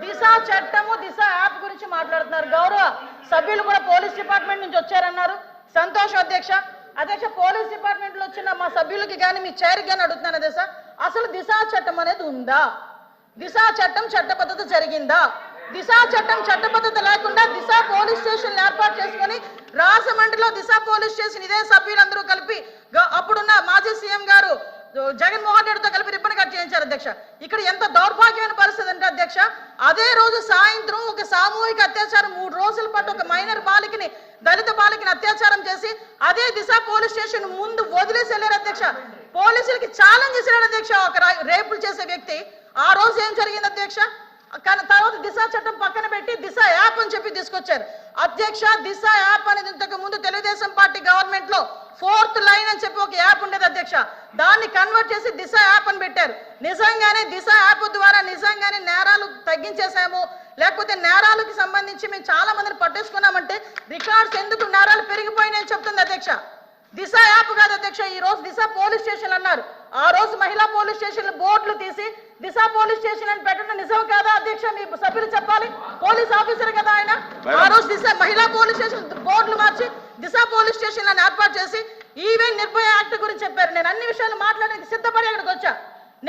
దిశ చట్టము దిశ యాప్ గురించి మాట్లాడుతున్నారు. గౌరవ సభ్యులు కూడా పోలీస్ డిపార్ట్మెంట్ నుంచి వచ్చారన్నారు. సంతోషం అధ్యక్ష. అధ్యక్ష, పోలీస్ డిపార్ట్మెంట్ లో వచ్చిన మా సభ్యులకి కానీ మీ చైర్కి కానీ అడుగుతున్నాను అధ్యక్ష, అసలు దిశ చట్టం అనేది ఉందా? దిశ చట్టం చట్టబద్ధత జరిగిందా? దిశ చట్టం చట్టబద్ధత లేకుండా దిశ పోలీస్ స్టేషన్ ఏర్పాటు చేసుకుని రాజమండ్రిలో దిశ పోలీస్ స్టేషన్ ఇదే సభ్యులందరూ కలిపి అప్పుడున్న మాజీ సీఎం గారు జగన్మోహన్ రెడ్డితో కలిపి రిబ్బన్ కట్ చేయించారు అధ్యక్ష. ఇక్కడ ఎంత దౌర్భాగ్యమైన పరిస్థితి అంటే అధ్యక్ష, అదే రోజు సాయంత్రం ఒక సామూహిక అత్యాచారం 3 రోజుల పాటు ఒక మైనర్ బాలికని, దళిత బాలికని అత్యాచారం చేసి అదే దిశ పోలీస్ స్టేషన్ ముందు వదిలేసి వెళ్ళారు అధ్యక్ష. పోలీసులకి ఛాలెంజ్ చేశారు అధ్యక్ష ఒక రేపులు చేసే వ్యక్తి. ఆ రోజు ఏం జరిగింది అధ్యక్ష? కానీ తర్వాత దిశ చట్టం పక్కన పెట్టి దిశ యాప్ అని చెప్పి తీసుకొచ్చారు అధ్యక్ష. దిశ యాప్ అనేది ఇంతకు ముందు తెలుగుదేశం పార్టీ గవర్నమెంట్ లో 4th లైన్ అని చెప్పి ఒక యాప్ ఉండేది అధ్యక్ష. దాన్ని కన్వర్ట్ చేసి దిశ యాప్ అని పెట్టారు. నిజంగానే దిశ యాప్ ద్వారా నిజంగానే నేరాలు తగ్గించేసాము, లేకపోతే నేరాలకు సంబంధించి మేము చాలా మందిని పట్టేసుకున్నామంటే రికార్డ్స్ ఎందుకు నేరాలు పెరిగిపోయినాయని చెప్తుంది అధ్యక్ష. దిశ యాప్ కాదు అధ్యక్ష, ఈ రోజు దిశ పోలీస్ స్టేషన్ అన్నారు. ఆ రోజు మహిళా పోలీస్ స్టేషన్ బోర్డులు తీసి దిశ పోలీస్ స్టేషన్ అని పెట్టడం నిజం కాదా అధ్యక్ష? మీ సభ్యులు చెప్పాలి. పోలీస్ ఆఫీసర్ కదా ఆయన. ఆ రోజు దిశ మహిళా పోలీస్ స్టేషన్ బోర్డులు మార్చి దిశ పోలీస్ స్టేషన్ అని ఏర్పాటు చేసి ఈవెన్ నిర్భయ యాక్ట్ గురించి చెప్పారు. నేను అన్ని విషయాలు మాట్లాడడానికి సిద్ధపడి అక్కడికి వచ్చా.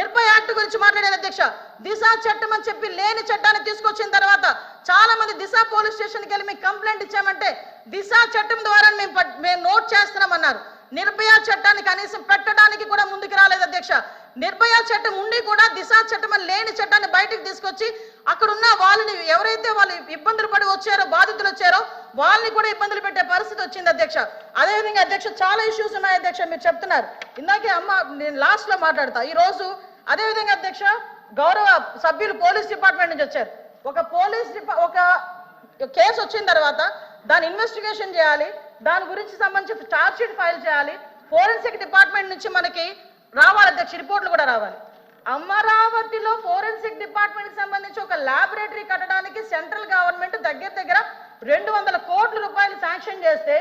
నిర్భయ యాక్ట్ గురించి మాట్లాడారు అధ్యక్ష. దిశ చట్టం అని చెప్పి లేని చట్టాన్ని తీసుకొచ్చిన తర్వాత చాలా మంది దిశ పోలీస్ స్టేషన్కి వెళ్ళి మీకు కంప్లైంట్ ఇచ్చామంటే దిశ చట్టం ద్వారా మేము నోట్ చేస్తున్నామన్నారు. నిర్భయ చట్టాన్ని కనీసం పెట్టడానికి కూడా ముందుకు రాలేదు అధ్యక్ష. నిర్భయ చట్టం ఉండి కూడా దిశ చట్టం అని లేని చట్టాన్ని బయటకు తీసుకొచ్చి అక్కడున్న వాళ్ళని ఎవరైతే వాళ్ళు ఇబ్బందులు పడి వచ్చారో, బాధితులు వచ్చారో వాళ్ళని కూడా ఇబ్బందులు పెట్టే పరిస్థితి వచ్చింది అధ్యక్ష. అదేవిధంగా అధ్యక్ష చాలా ఇష్యూస్ ఉన్నాయి అధ్యక్ష. మీరు చెప్తున్నారు ఇందాకే అమ్మ, నేను లాస్ట్ లో మాట్లాడతా. ఈ రోజు అదేవిధంగా అధ్యక్ష గౌరవ సభ్యులు పోలీస్ డిపార్ట్మెంట్ నుంచి వచ్చారు. ఒక కేసు వచ్చిన తర్వాత దాని ఇన్వెస్టిగేషన్ చేయాలి, దాని గురించి సంబంధించి ఛార్జ్ షీట్ ఫైల్ చేయాలి, ఫోరెన్సిక్ డిపార్ట్మెంట్ నుంచి మనకి రావాలి అధ్యక్ష, రిపోర్ట్లు కూడా రావాలి. అమరావతిలో ఫోరెన్సిక్ డిపార్ట్మెంట్ సంబంధించి ఒక ల్యాబొరేటరీ కట్టడానికి సెంట్రల్ గవర్నమెంట్ దగ్గర 200 కోట్ల రూపాయలు శాంక్షన్ చేస్తే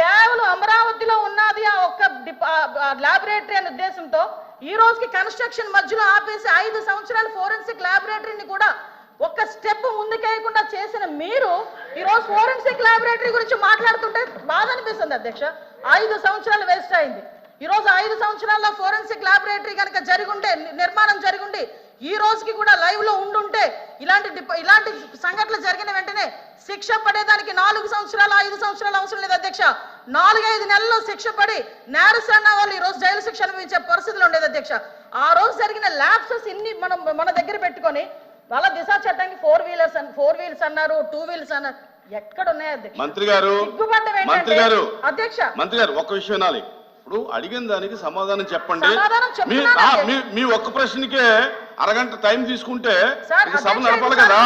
కేవలం అమరావతిలో ఉన్నది ఆ ఒక్క ల్యాబొరేటరీ అనే ఉద్దేశంతో ఈ రోజుకి కన్స్ట్రక్షన్ మధ్యలో ఆపేసి 5 సంవత్సరాలు ఫోరెన్సిక్ ల్యాబొరేటరీని కూడా ఒక్క స్టెప్ ముందుకేయకుండా చేసిన మీరు ఈ రోజు ఫోరెన్సిక్ ల్యాబొరేటరీ గురించి మాట్లాడుతుంటే బాధ అనిపిస్తుంది అధ్యక్ష. 5 సంవత్సరాలు వేస్ట్ అయింది. ఈ రోజు 5 సంవత్సరాల్లో ఫోరెన్సిక్ ల్యాబొరేటరీ కనుక జరిగుంటే, నిర్మాణం జరిగుండి ఈ రోజుకి కూడా లైవ్ లో ఉండుంటే ఇలాంటి సంఘటనలు జరిగిన వెంటనే శిక్ష పడేదానికి 4 సంవత్సరాలు 5 సంవత్సరాలు అవసరం లేదు అధ్యక్ష. 4-5 నెలల్లో శిక్ష పడి నేరస్తున్న వాళ్ళు ఈ రోజు జైలు శిక్ష అనుభవించే పరిస్థితులు ఉండేది అధ్యక్ష. ఆ రోజు జరిగిన ల్యాప్సెస్ ఇన్ని మన దగ్గర పెట్టుకొని వాళ్ళ దిశ చట్టానికి 4 వీల్స్ అన్నారు, 2 వీల్స్ అన్నారు. ఎక్కడ ఉన్నాయి అధ్యక్ష? మంత్రి గారు అధ్యక్ష ఒక్క విషయం వినాలి. ఇప్పుడు అడిగిన దానికి సమాధానం చెప్పండి. మీ ఒక్క ప్రశ్నకే అరగంట టైం తీసుకుంటే సభ నడపాలి కదా.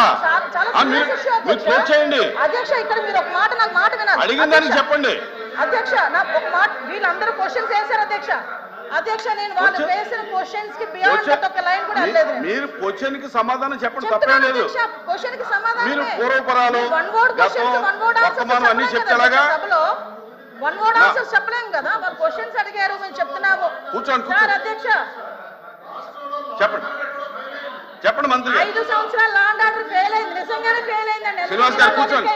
మీరు క్లోజ్ చేయండి. అధ్యక్ష ఇక్కడ మీరు ఒక మాట నాకు మాట వినాలి. అడిగిన దానికి చెప్పండి అధ్యక్ష. నాకు ఒక మాట, వీళ్ళందరూ క్వశ్చన్స్ వేశారు అధ్యక్ష. అధ్యక్ష నేను వాళ్ళు వేసిన క్వశ్చన్స్ కి బియాండ్ ఒక లైన్ కూడా లేదు. మీరు క్వశ్చన్ కి సమాధానం చెప్పండి, తప్పేం లేదు. క్వశ్చన్ కి సమాధానం మీరు పూర్వపరాలు వర్తమానం అన్ని చెప్తాగా సభలో 1 వర్డ్ ఆన్సర్స్ చెప్పలేం కదా. వాళ్ళు క్వశ్చన్స్ అడిగారు, మేము చెప్తున్నాము. కూర్చోండి సార్ అధ్యక్ష చెప్పండి మంత్రి. 5 సంవత్సరాలు లా అండ్ ఆర్డర్ ఫెయిల్ అయింది, నిజంగానే ఫెయిల్ అయిందండి. శ్రీనివాస్ గారు కూర్చోండి.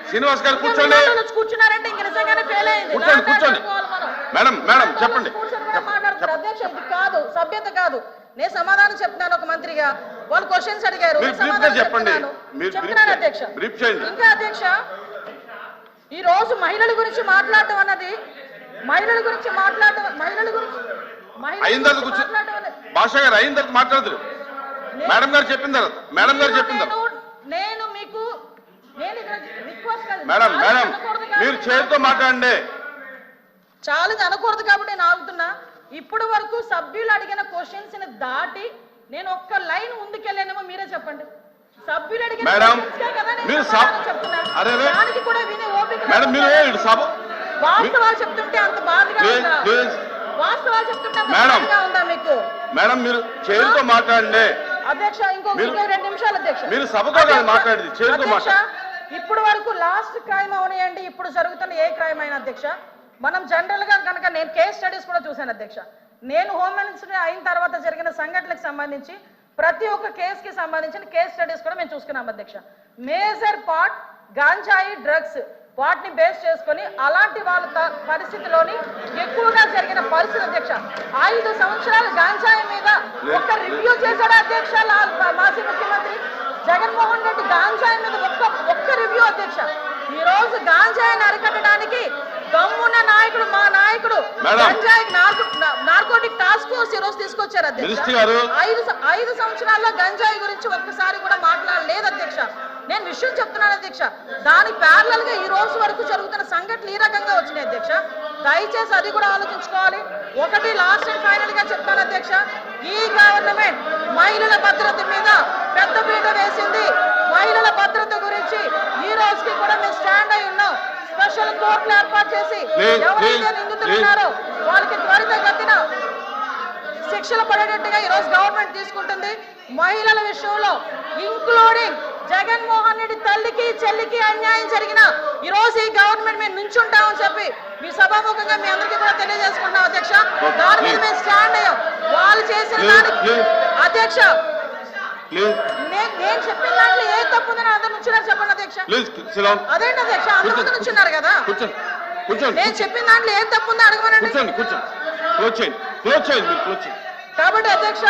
శ్రీనివాస్ గారు కూర్చోండి. కూర్చున్నారంటే ఇంక నిజంగానే ఫెయిల్ అయింది. కూర్చోండి. మేడం చెప్పండి. మాట్లాడుతున్నారు అధ్యక్ష, ఇది కాదు, సభ్యత కాదు. నేను సమాధానం చెప్తున్నాను ఒక మంత్రిగా. వాళ్ళు క్వశ్చన్స్ అడిగారు, చెప్పండి. చెప్తున్నాను అధ్యక్ష. ఇంకా అధ్యక్ష ఈ రోజు మహిళల గురించి మాట్లాడటం అన్నది భాష గారు అయిన తర్వాత మాట్లాడతారు. మేడం గారు చెప్పిన తర్వాత నేను మీకు రిక్వెస్ట్ మేడం మీరు చేతితో మాట్లాడండి. చాలా అనకూడదు కాబట్టి నేను ఆగుతున్నా. ఇప్పటి వరకు సభ్యులు అడిగిన క్వశ్చన్స్ ని దాటి నేను ఒక్క లైన్ ముందుకెళ్ళానేమో మీరే చెప్పండి. సభ్యులు అడిగిన దానికి కూడా వినే ఓపిక వాస్తవాలు చెప్తుంటే అంత బాధగా ఉందా? వాస్తవాలు చెప్తుంటే అంత బాధగా ఉందా మీకు? మేడం మీరు చేతితో మాట్లాడండి అధ్యక్ష. ఇంకో 2 నిమిషాలు అధ్యక్ష. మీరు సభతో మాట్లాడింది చేతితో మాట్లాడండి. ఇప్పుడు వరకు లాస్ట్ క్రైమ్ అవనియండి, ఇప్పుడు జరుగుతున్న ఏ క్రైమ్ అయినా అధ్యక్ష, మనం జనరల్ గా కనుక నేను కేస్ స్టడీస్ కూడా చూశాను అధ్యక్ష. నేను హోమ్ మినిస్టర్ అయిన తర్వాత జరిగిన సంఘటనలకు సంబంధించి ప్రతి ఒక్క కేసుకి సంబంధించిన కేస్ స్టడీస్ కూడా మేము చూసుకున్నాం అధ్యక్ష. మేజర్ పార్ట్ గాంజాయి డ్రగ్స్ వాటిని బేస్ చేసుకొని అలాంటి వాళ్ళ పరిస్థితిలోని ఎక్కువగా జరిగిన పరిస్థితి అధ్యక్ష. 5 సంవత్సరాలు గాంజాయి మీద ఒక్క రివ్యూ చేశాడు అధ్యక్ష మాజీ ముఖ్యమంత్రి జగన్మోహన్ రెడ్డి. గాంజాయి మీద ఒక్క రివ్యూ అధ్యక్ష. ఈ రోజు గాంజాయిని అరికట్టడానికి దమ్మున్న నాయకుడు మా నాయకుడు గంజాయి నార్కోటిక్ టాస్క్ ఫోర్స్ ఈ రోజు తీసుకొచ్చారు అధ్యక్ష. 5 సంవత్సరాల్లో గంజాయి గురించి ఒక్కసారి కూడా మాట్లాడలేదు అధ్యక్ష. నేను విషయం చెప్తున్నాను అధ్యక్ష. దాని ప్యారలల్ గా ఈ రోజు వరకు జరుగుతున్న సంఘటనలు ఈ రకంగా వచ్చినాయి అధ్యక్ష. దయచేసి అది కూడా ఆలోచించుకోవాలి. ఒకటి లాస్ట్ అండ్ ఫైనల్ గా చెప్తాను అధ్యక్ష, ఈ గవర్నమెంట్ మహిళల భద్రత మీద పెద్ద పీట వేసింది. మహిళల భద్రత గురించి ఈ రోజుకి కూడా మేము స్టాండ్ అయి ఉన్నాం. స్పెషల్ కోర్టులు ఏర్పాటు చేసి ఎవరైతే నిందితులు ఉన్నారో వాళ్ళకి త్వరితగతిన శిక్షలు పడేటట్టుగా ఈ రోజు గవర్నమెంట్ తీసుకుంటుంది. మహిళల విషయంలో ఇంక్లూడింగ్ జగన్మోహన్ రెడ్డి తల్లికి చెల్లికి అన్యాయం జరిగిన ఈ రోజు ఈ గవర్నమెంట్ మేము నుంచుంటామని చెప్పి మీ సభాముఖంగా మీ అందరికీ కూడా తెలియజేసుకుంటాం అధ్యక్ష. దాని మీద మేము స్టాండ్ అయ్యాం. వాళ్ళు చేసిన దానికి అధ్యక్ష నేను చెప్పిన దాంట్లో ఏ తప్పు ఉందని అందరు నుంచున్నారు చెప్పండి అధ్యక్ష. అదేంటి అధ్యక్ష, అందరూ నుంచున్నారు కదా. నేను చెప్పిన దాంట్లో ఏ తప్పు ఉందో అడగమనండి. కాబట్టి అధ్యక్ష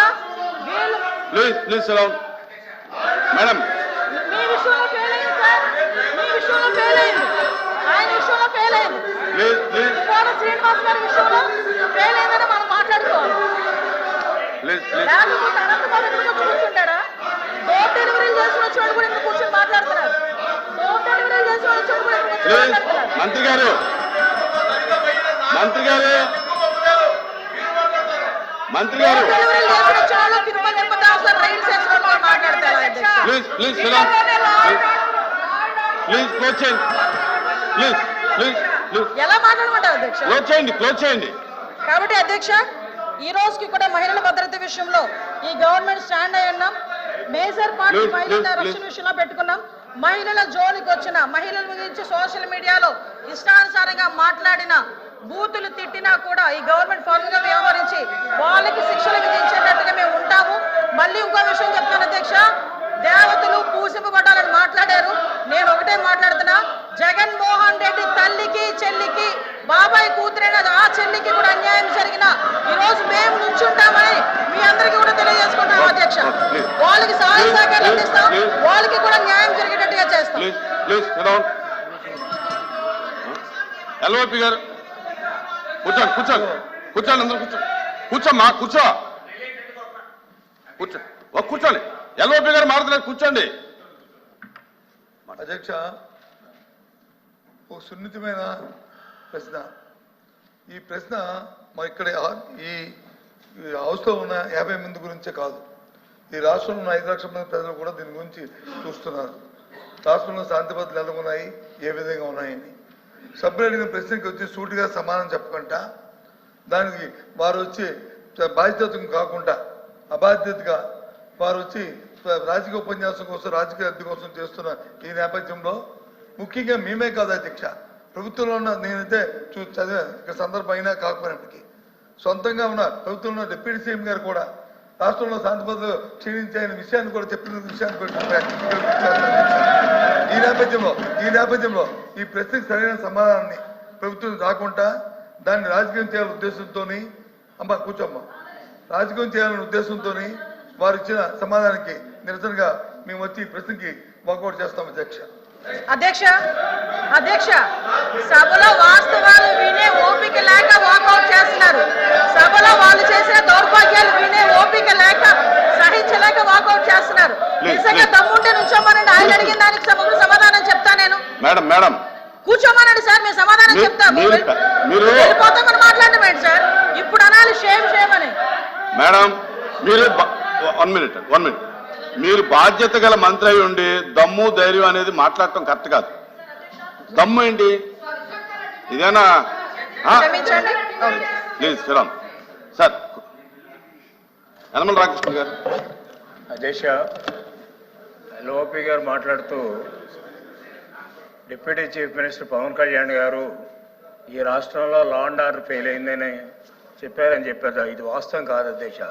మేడం మీ విషయంలో ఫెయిల్ అయింది సార్, మీ విషయంలో ఫెయిల్ అయింది, ఆయన విషయంలో ఫెయిల్ అయింది, శ్రీనివాస్ గారి విషయంలో ఫెయిల్ అయిందని మనం మాట్లాడుకోవాలి. లేకపోతే అనంతబాబు ఎక్కడికి కూర్చుంటాడా? డోర్ డెలివరీ చేసిన వచ్చి కూడా ఇక్కడ కూర్చొని మాట్లాడుతున్నారు. డోర్ డెలివరీ చేసిన వచ్చి కూడా ఇక్కడ కూర్చొని మాట్లాడుతున్నారు. మంత్రి గారు మంత్రి గారు మంత్రి గారు ఎలా మాట్లాడమంటారు అధ్యక్ష? క్లోజ్ చేయండి. కాబట్టి అధ్యక్ష ఈ రోజుకి కూడా మహిళల భద్రత విషయంలో ఈ గవర్నమెంట్ స్టాండ్ అయి ఉన్నాం. మేజర్ పార్టీ మహిళల రక్షణ విషయంలో పెట్టుకున్నాం. మహిళల జోలికి వచ్చిన మహిళల గురించి సోషల్ మీడియాలో ఇష్టానుసారంగా మాట్లాడిన బూతులు తిట్టినా కూడా ఈ గవర్నమెంట్ ఫార్మ్ గా వ్యవహరించి వాళ్ళకి శిక్షలు విధించేటట్టుగా మేము ఉంటాము. మళ్ళీ ఇంకో విషయం చెప్తాను అధ్యక్ష, దేవతలు పూజింపబడాలని మాట్లాడారు. నేను ఒకటే మాట్లాడుతున్నా, జగన్మోహన్ రెడ్డి తల్లికి చెల్లికి బాబాయ్ కూతురైన ఆ చెల్లికి కూడా అన్యాయం జరిగిన ఈ రోజు మేము నుంచుంటామని మీ అందరికీ కూడా తెలియజేసుకుంటాం అధ్యక్ష. వాళ్ళకి సహాయ సహకారం అందిస్తాం, వాళ్ళకి కూడా న్యాయం జరిగేటట్టుగా చేస్తాం. ఎల్ఓపి గారు కూర్చోండి కూర్చోండి కూర్చోండి అందరూ కూర్చోమ్మా కూర్చోండి. ఎల్ఓపి గారు మారుతున్నారు, కూర్చోండి. అధ్యక్ష, ఒక సున్నితమైన ప్రశ్న. ఈ ప్రశ్న మా ఇక్కడ ఈ హౌస్లో ఉన్న 50 మంది గురించే కాదు, ఈ రాష్ట్రంలో ఉన్న 5 లక్షల మంది ప్రజలు కూడా దీని గురించి చూస్తున్నారు. రాష్ట్రంలో శాంతి భద్రతలు ఎలా ఉన్నాయి, ఏ విధంగా ఉన్నాయని. సభ్యులు అడిగిన ప్రశ్నకి వచ్చి సూటిగా సమాధానం చెప్పకుండా దానికి వారు వచ్చి బాధ్యత కాకుండా అబాధ్యతగా వారు వచ్చి రాజకీయ ఉపన్యాసం కోసం రాజకీయ లబ్ధి కోసం చేస్తున్న ఈ నేపథ్యంలో ముఖ్యంగా మేమే కాదు అధ్యక్ష, ప్రభుత్వంలో ఉన్న నేనైతే చదివా ఇక సందర్భం అయినా కాకపోయినప్పటికీ సొంతంగా ఉన్న ప్రభుత్వంలో డిప్యూటీ సీఎం గారు కూడా రాష్ట్రంలో శాంతి భద్రతలు క్షీణించే విషయాన్ని కూడా చెప్పిన విషయాన్ని కూడా ఈ నేపథ్యంలో ఈ ప్రశ్నకు సరైన సమాధానాన్ని ప్రభుత్వం రాకుండా దాన్ని రాజకీయం చేయాలనే ఉద్దేశంతో అమ్మ కూర్చోమ్మ రాజకీయం చేయాలనే ఉద్దేశంతో వారు ఇచ్చిన సమాధానానికి నిరసనగా మేము వచ్చి ఈ ప్రశ్నకి వాకౌట్ చేస్తాం అధ్యక్ష సభలో వాస్తవాలు వినే ఓపిక లేక వాకౌట్ చేస్తున్నారు. సభలో వాళ్ళు చేసిన దౌర్భాగ్యాలు వినే ఓపిక లేక సహించలేక వాకౌట్ చేస్తున్నారు. నిజంగా దమ్ముంటే నుంచోమనండి, ఆయన అడిగిన దానికి సమాధానం చెప్తా. నేను మేడం కూర్చోమనండి సార్, మేము సమాధానం చెప్తాము. వెళ్ళిపోతామని మాట్లాడడం ఏంటి సార్? ఇప్పుడు అనాలి షేమ్ అని. మేడం మీరు 1 మినిట్ మీరు బాధ్యత గల మంత్రి అయి ఉండి దమ్ము ధైర్యం అనేది మాట్లాడటం కరెక్ట్ కాదు. దమ్ము ఏంటి ఇదేనా? Please Sriram sir. యనమల రామకృష్ణ గారు. అధ్యక్ష, ఎల్ఓపి గారు మాట్లాడుతూ deputy chief minister Pavan Kalyan garu ఈ రాష్ట్రంలో లా అండ్ ఆర్డర్ ఫెయిల్ అయిందని చెప్పారని చెప్పారు. ఇది వాస్తవం కాదు అధ్యక్ష.